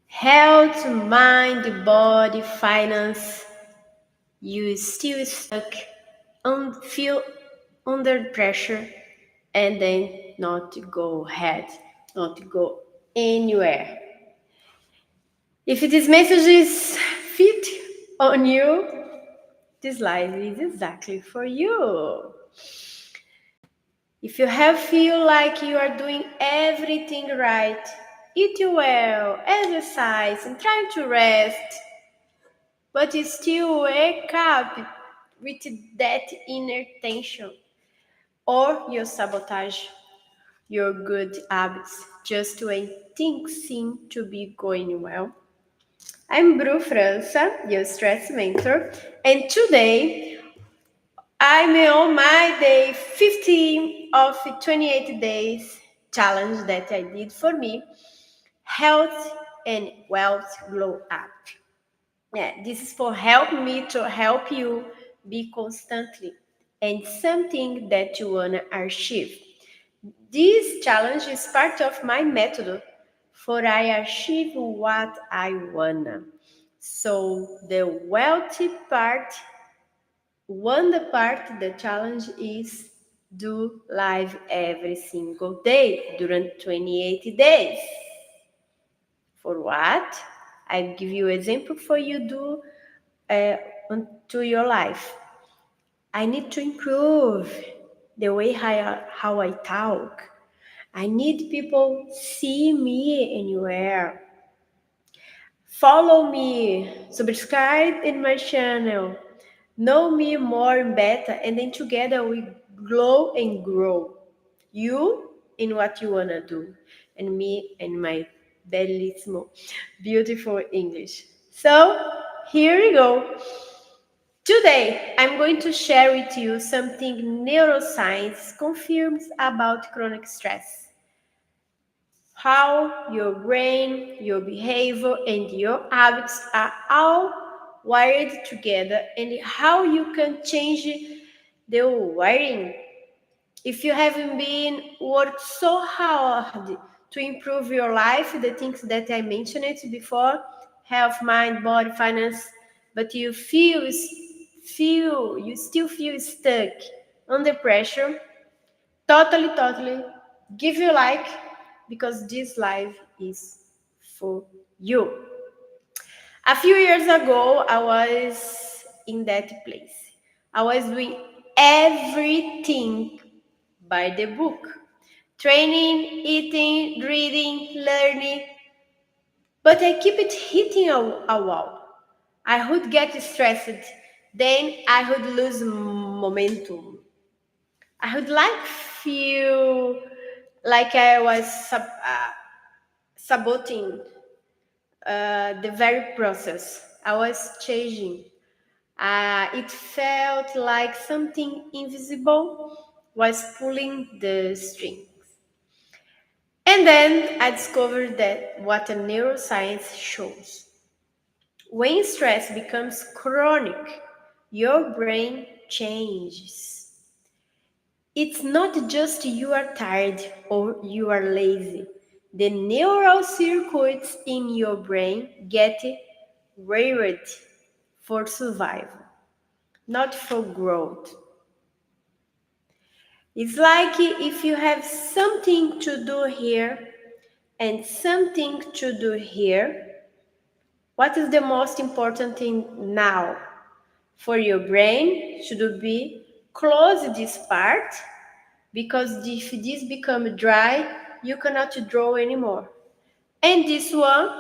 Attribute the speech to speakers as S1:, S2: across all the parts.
S1: Health, mind, body, finance, you still stuck, feel under pressure, and then not to go ahead, not to go anywhere. If this message is fit on you, this live is exactly for you. If you have feel like you are doing everything right, eat well, exercise, and try to rest, but you still wake up with that inner tension, or you sabotage your good habits just when things seem to be going well. I'm Bru França, your stress mentor, and today I'm on my day 15 of 28 days challenge that I did for me, health and wealth glow up. Yeah, this is for help me to help you be constantly and something that you wanna achieve. This challenge is part of my method for I achieve what I wanna. So the wealthy part, the challenge is do live every single day during 28 days. For what? I give you example for you do to your life. I need to improve the way how I talk. I need people see me anywhere. Follow me, subscribe in my channel, know me more and better, and then together we glow and grow. You in what you wanna do, and me and my bellissimo, beautiful English. So here we go. Today, I'm going to share with you something neuroscience confirms about chronic stress. How your brain, your behavior, and your habits are all wired together, and how you can change the wiring. If you haven't been worked so hard to improve your life, the things that I mentioned before, health, mind, body, finance, but you you still feel stuck under pressure, totally give you like, because this life is for you. A few years ago, I was in that place. I was doing everything by the book, training, eating, reading, learning, but I keep it hitting a wall. I would get stressed, then I would lose momentum. I would like feel like I was saboting the very process. I was changing. It felt like something invisible was pulling the string. And then I discovered that what a neuroscience shows. When stress becomes chronic, your brain changes. It's not just you are tired or you are lazy. The neural circuits in your brain get wired for survival, not for growth. It's like if you have something to do here and something to do here, what is the most important thing now? For your brain should be close this part, because if this become dry, you cannot draw anymore. And this one,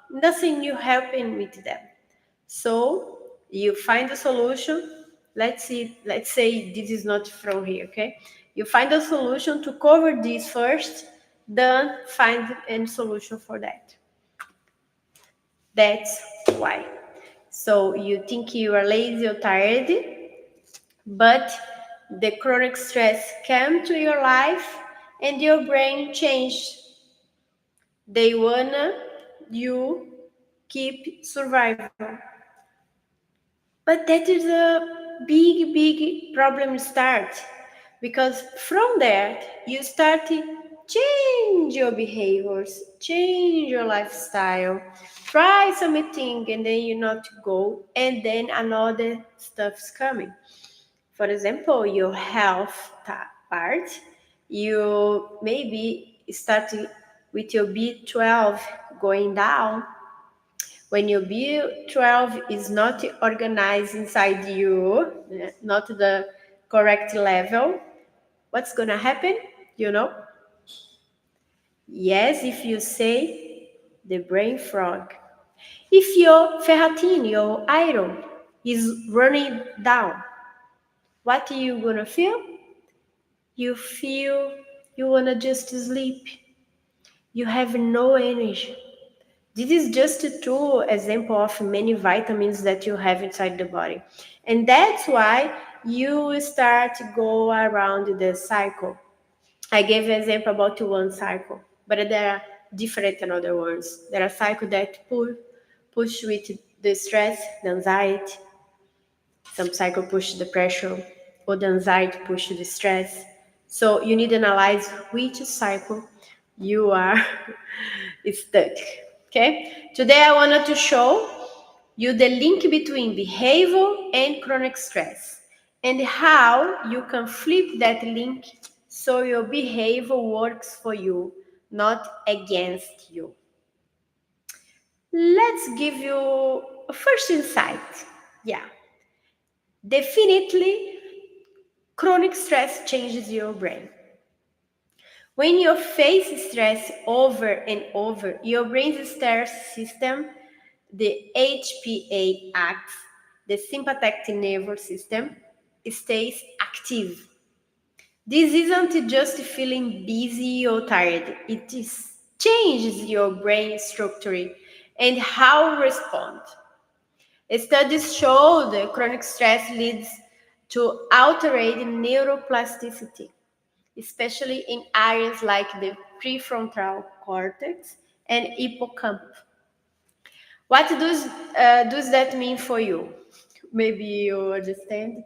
S1: nothing you helping with them. So you find a solution. Let's say this is not from here, okay? You find a solution to cover this first, then find a solution for that. That's why. So you think you are lazy or tired, but the chronic stress came to your life and your brain changed. They wanna you keep survival. But that is a big problem start, because from there you start change your behaviors, change your lifestyle, try something and then you not go, and then another stuff's coming. For example, your health part, you maybe start with your B12 going down. When your B12 is not organized inside you, not the correct level, what's gonna happen? You know? Yes, if you say the brain frog. If your ferritin, your iron, is running down, what are you gonna feel? You feel you wanna just sleep. You have no energy. This is just two example of many vitamins that you have inside the body. And that's why you start to go around the cycle. I gave an example about one cycle, but there are different another ones. There are cycles that push with the stress, the anxiety. Some cycle push the pressure, or the anxiety push the stress. So you need to analyze which cycle you are stuck. Okay. Today I wanted to show you the link between behavior and chronic stress and how you can flip that link so your behavior works for you, not against you. Let's give you a first insight. Yeah, definitely chronic stress changes your brain. When you face stress over and over, your brain's stress system, the HPA acts, the sympathetic nervous system, stays active. This isn't just feeling busy or tired, it is changes your brain structure and how you respond. Studies show that chronic stress leads to altered neuroplasticity, especially in areas like the prefrontal cortex and hippocampus. What does that mean for you? Maybe you understand,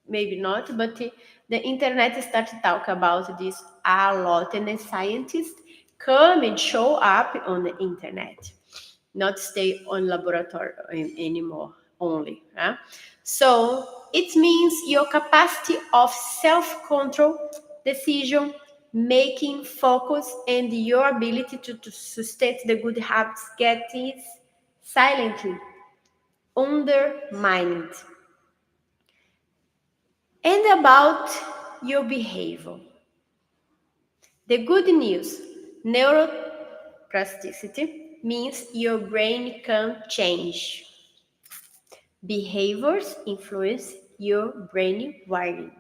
S1: maybe not, but the internet started to talk about this a lot, and the scientists come and show up on the internet, not stay on laboratory anymore only. Huh? So it means your capacity of self-control, decision making, focus, and your ability to sustain the good habits get is silently undermined. And about your behavior. The good news, neuroplasticity means your brain can change. Behaviors influence your brain wiring.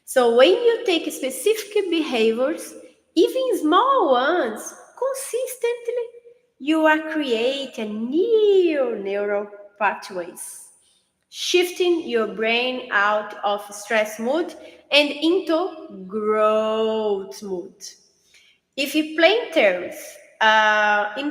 S1: So when you take specific behaviors, even small ones, consistently, you are creating new neural pathways, shifting your brain out of stress mode and into growth mode. If you in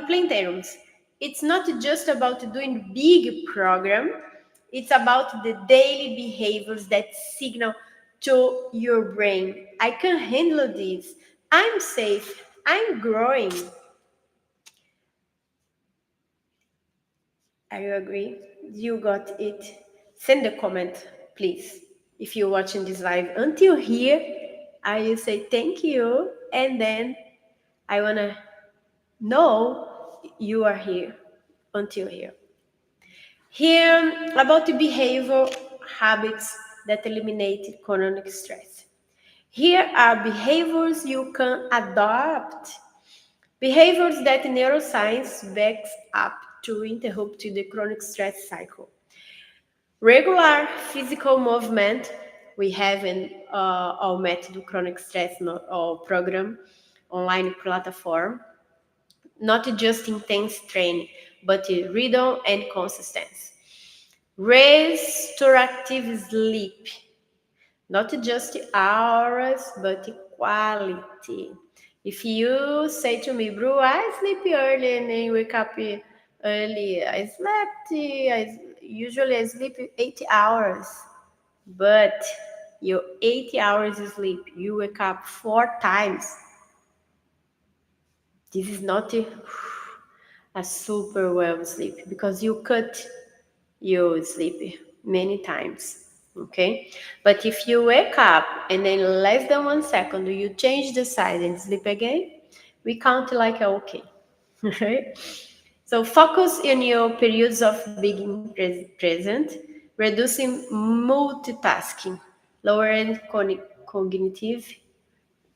S1: plain terms, it's not just about doing big program. It's about the daily behaviors that signal to your brain, I can handle this. I'm safe. I'm growing. Are you agree? You got it? Send a comment, please. If you're watching this live until here, I will say thank you. And then I want to know you are here until here. Here about the behavioral habits that eliminate chronic stress. Here are behaviors you can adopt. Behaviors that neuroscience backs up to interrupt the chronic stress cycle. Regular physical movement, we have in our method chronic stress program online platform. Not just intense training, but rhythm and consistency. Restorative sleep, not just hours, but quality. If you say to me, Bru, I sleep early and I wake up early, usually I sleep 8 hours, but your 8 hours sleep, you wake up 4 times. This is not a super well sleep because you cut your sleep many times. Okay, but if you wake up and then less than 1 second you change the side and sleep again, we count like a okay. Right? So focus in your periods of being present, reducing multitasking, lowering cognitive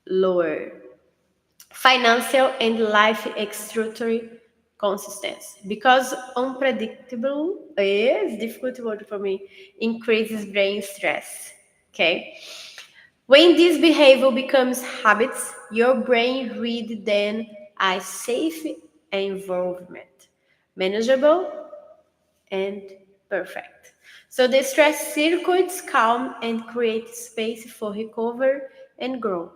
S1: lower, financial and life structure consistency. Because unpredictable is difficult word for me, increases brain stress. Okay. When this behavior becomes habits, your brain read then a safe environment, manageable and perfect. So the stress circuits calm and create space for recovery and growth.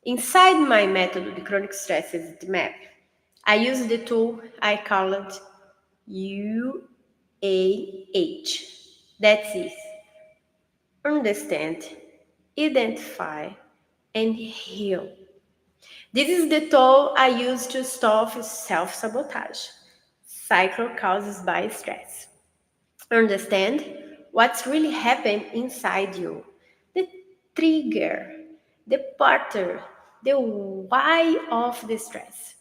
S1: Inside my method, the chronic stress is the map. I use the tool I call it UAH. That's it. Understand, identify, and heal. This is the tool I use to stop self-sabotage, cycle causes by stress. Understand what's really happened inside you, the trigger, the pattern, the why of the stress.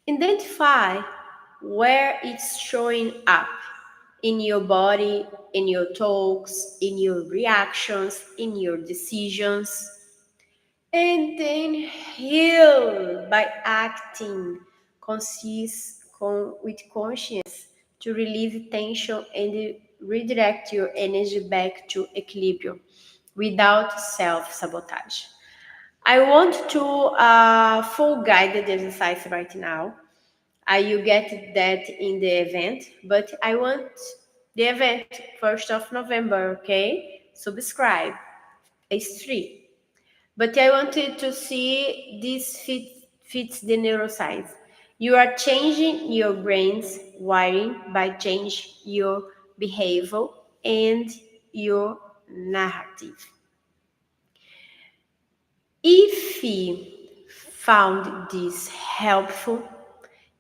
S1: Identify where it's showing up in your body, in your talks, in your reactions, in your decisions, and then heal by acting with conscience to relieve tension and redirect your energy back to equilibrium without self-sabotage. I want to full guided exercise right now. You get that in the event, but I want the event 1st of November, okay? Subscribe. It's free. But I wanted to see this fits the neuroscience. You are changing your brain's wiring by changing your behavior and your narrative. If you found this helpful,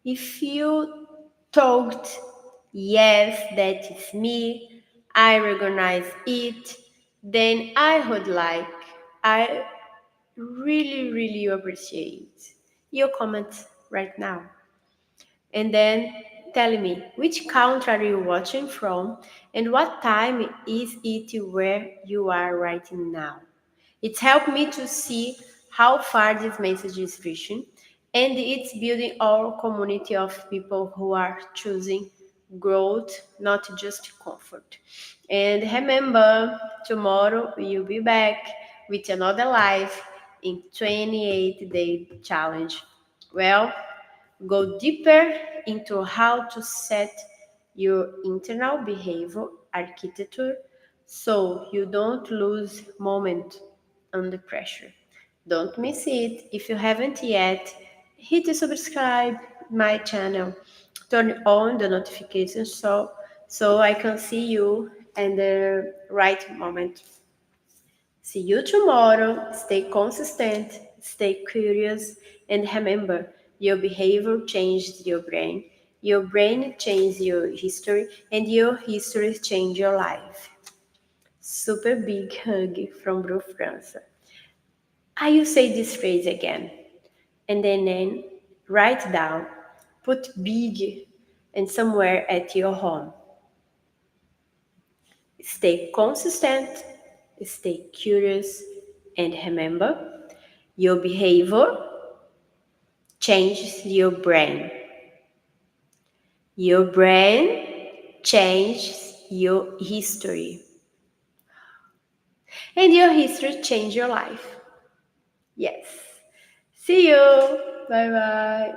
S1: if you thought, yes, that is me, I recognize it, then I really appreciate your comments right now. And then tell me which country are you watching from and what time is it where you are right now. It's helped me to see how far this message is reaching, and it's building our community of people who are choosing growth, not just comfort. And remember, tomorrow we'll be back with another live in 28-day challenge. Well, go deeper into how to set your internal behavior architecture so you don't lose moment under pressure. Don't miss it. If you haven't yet, hit the subscribe my channel. Turn on the notifications so I can see you in the right moment. See you tomorrow. Stay consistent, stay curious, and remember your behavior changed your brain changed your history, and your history changed your life. Super big hug from Bru France. I will say this phrase again, and then write down, put big and somewhere at your home. Stay consistent, stay curious, and remember your behavior changes your brain. Your brain changes your history. And your history changes your life. Yes. See you. Bye bye.